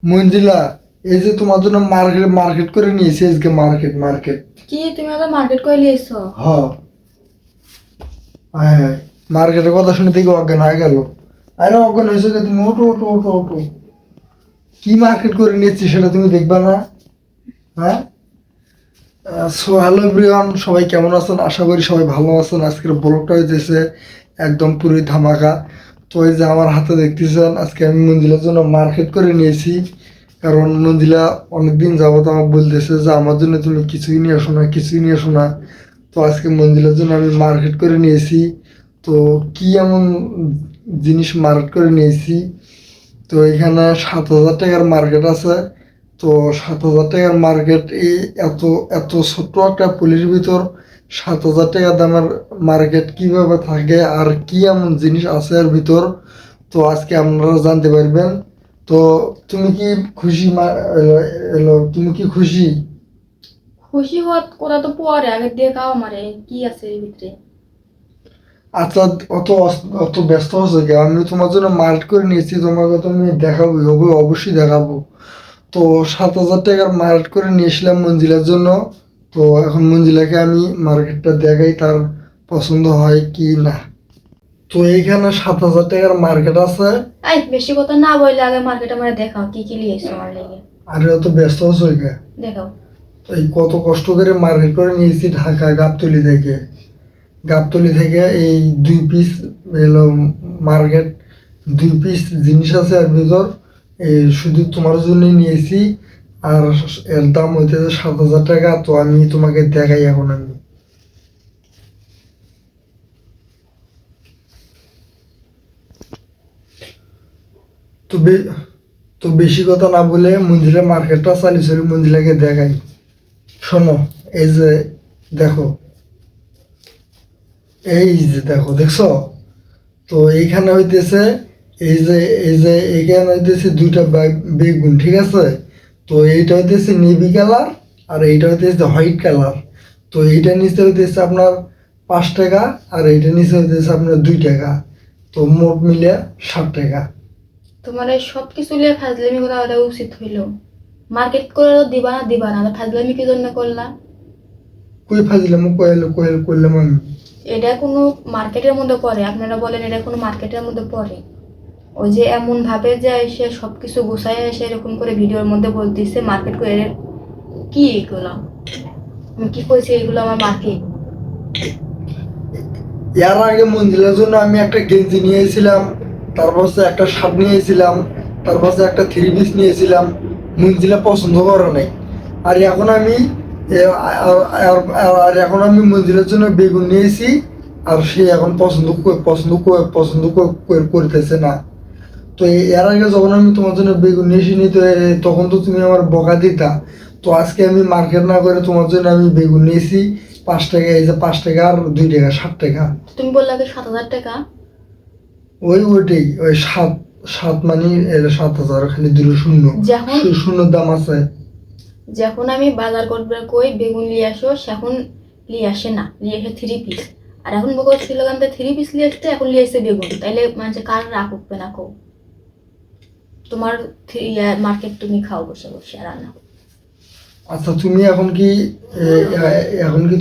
মঞ্জিলা, এই যে তোমার জন্য মার্কেট মার্কেট করে নিয়েছি আজকে। মার্কেট মার্কেট কি তুমি আবার মার্কেট করে নিয়েছো? হ হ্যাঁ হ্যাঁ, মার্কেটের কথা শুনে থেকে অজ্ঞান হয়ে গেল। আরে অজ্ঞান হয়েছে যে তুমি ওঠো ওঠো ওঠো ওঠো। কি মার্কেট করে নিয়েছি সেটা তুমি দেখবা না? হ্যাঁ। সো হ্যালো এভরিওয়ান, সবাই কেমন আছেন? আশা করি সবাই ভালো আছেন। আজকের ব্লগটা হইতেছে একদম পুরোই ধামাকা। তো এই যে আমার হাতে দেখতেছেন, আজকে আমি মঞ্জিলার জন্য মার্কেট করে নিয়েছি। কারণ মঞ্জিলা অনেকদিন যাবত আমাকে বলতেছে যে আমার জন্য তুমি কিছুই নিয়ে আসো না, কিছুই নিয়ে আসো না। তো আজকে মঞ্জিলার জন্য আমি মার্কেট করে নিয়েছি। তো কি এমন জিনিস মার্কেট করে নিয়েছি, তো এখানে 7,000 টাকার মার্কেট আছে। তো 7,000 টাকার মার্কেট, এই এত এত ছোট্ট একটা পুলির ভিতর 7,000 টাকা দামের মার্কেট কিভাবে থাকে আর কি এমন জিনিস আছে এর ভিতর, তো আজকে আপনারা জানতে পারবেন। তো তুমি কি খুশি? তুমি কি খুশি? খুশি হওয়ার কথা তো পরে, আগে দিয়ে খাও আমারে কি আছে এর ভিতরে। আচ্ছা, অত অত ব্যস্ত হচ্ছে কি? আমি তোমার জন্য মার্কেট করে নিয়েছি, তোমাকে তো আমি দেখাবোই, অবশ্যই দেখাবো। তো 7,000 টাকার মার্কেট করে নিয়েছিলাম মঞ্জিলার জন্য। তো এখন মঞ্জিলাকে আমি মার্কেটটা দেখাই, তার পছন্দ হয় কি না। তো এইখানে 7,000 টাকার মার্কেট আছে। এই বেশি কথা না বললে আগে মার্কেট আমারে দেখাও কি কি লিয়েছো আমার লেগে। আর অত ব্যস্ত হচ্ছে কি? দেখাও। তো এই কত কষ্ট করে মার্কেট করে নিয়েছি ঢাকা গাবতলী থেকে। গাবতলী থেকে এই 2 পিস এলো মার্কেট, 2 পিস জিনিস আছে এর ভিতর। এই শুধু তোমার জন্যই নিয়েছি। আর এর দাম হইতেছে 7,000 টাকা। তো আমি তোমাকে দেখাই এখন আমি। তো তো বেশি কথা না বলে মঞ্জিলা মার্কেটটা চালিয়েছিল, মঞ্জিলাকে দেখাই। শোনো, এই যে দেখো, এই যে দেখো, দেখছো? তো এইখানে হইতেছে, এই যে এইখানে হইতেছে দুইটা বেগুন, ঠিক আছে? তো এইটা হইতেছে নেভি কালার আর এইটা হইতেছে হোয়াইট কালার। তো এইটা নিচে হইতেছে আপনার 5 টাকা আর এইটা নিচে হইতেছে আপনার 2 টাকা। তো মোট মিলে 60 টাকা। তোমার এই সব কিছু লিয়ে ফাজলামি করা ওটা উচিত হইলো। মার্কেট করে তো দিবা না তো ফাজলামি কি জন্য করলা? কই ফাজিলাম করলাম আমি? এটা কোনো মার্কেটের মধ্যে পড়ে? আপনারা বলেন এটা কোনো মার্কেটের মধ্যে পড়ে? ওই যে এমন ভাবে যে এসে সবকিছু গুছায় এসে এরকম করে ভিডিওর মধ্যে বলতেছে মার্কেট করে। কি এগুলো? আমি কি কইছি এগুলো আমার মার্কেট? এর আগে মঞ্জিলার জন্য আমি একটা গেঞ্জি নিয়েছিলাম, তারপর একটা শার্ট নিয়েছিলাম, তারপর একটা 3 পিস নিয়েছিলাম। মঞ্জিলা পছন্দ করে নাই। আর এখন আমি আর এখন আমি মঞ্জিলার জন্য বেগুন নিয়েছি। আর সে এখন করতেছে না। তো এর আগে যখন আমি তোমার জন্য বেগুন নিয়েছি নি, তো তখন তো তুমি আমার বকা দিতা। তো আজকে আমি মার্কেট না করে তোমার জন্য আমি বেগুন নিয়েছি 5 টাকা। এই যে 5 টাকা আর 2 টাকা, 60 টাকা। তুমি বললে আগে 7,000 টাকা। ওইটাই ওই সাত সাত মানে 7,000, খালি দুটো শূন্য, যখন শূন্য দাম আছে। যখন আমি বাজার করবে কই বেগুন নিয়ে আসো, সেখন নিয়ে আসে না, নিয়ে আসে 3 পিস। আর এখন বকো শ্রীলঙ্কাতে 3 পিস নিয়ে আসতে, এখন নিয়ে এসে বেগুন। তাইলে মানুষের কার রাগ উঠবে না কো? তোমার মার্কেট তুমি খাও বসে বসে আর রান্না করো। আচ্ছা, তুমি এখন কি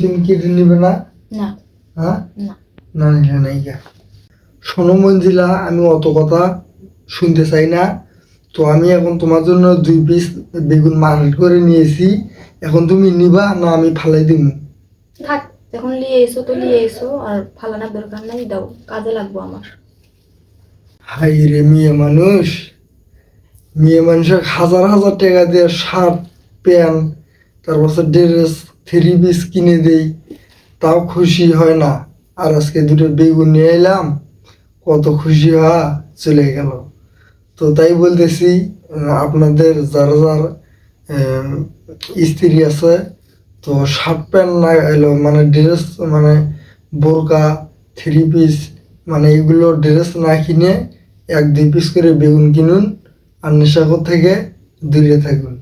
তুমি কি নিবে না? না হ্যাঁ, না। না নিলে নাই গা। শোনো মঞ্জিলা, আমি অত কথা শুনতে চাই না। তো আমি এখন তোমার জন্য 2 পিস বেগুন মার্কেট করে নিয়েছি। এখন তুমি নিবা না আমি ফালাই দিব? থাক, যখন নিয়ে এসো তো নিয়ে এসো, আর ফালানোর দরকার নাই, দাও, কাজে লাগবো আমার। হাই রে, মেয়ে মানুষের হাজার হাজার টাকা দিয়ে শার্ট, প্যান্ট, তারপর ড্রেস, 3 পিস কিনে দেই, তাও খুশি হয় না। আর আজকে দুটো বেগুন নিয়ে এলাম, কত খুশি হওয়া চলে গেল। তো তাই বলতেছি, আপনাদের যারা যার স্ত্রী আছে, তো শার্ট প্যান্ট না এলো মানে ড্রেস, মানে বোরকা, 3 পিস, মানে এগুলো ড্রেস না কিনে 1-2 পিস করে বেগুন কিনুন। আর নেশাখোর থেকে দূরে থাকুন।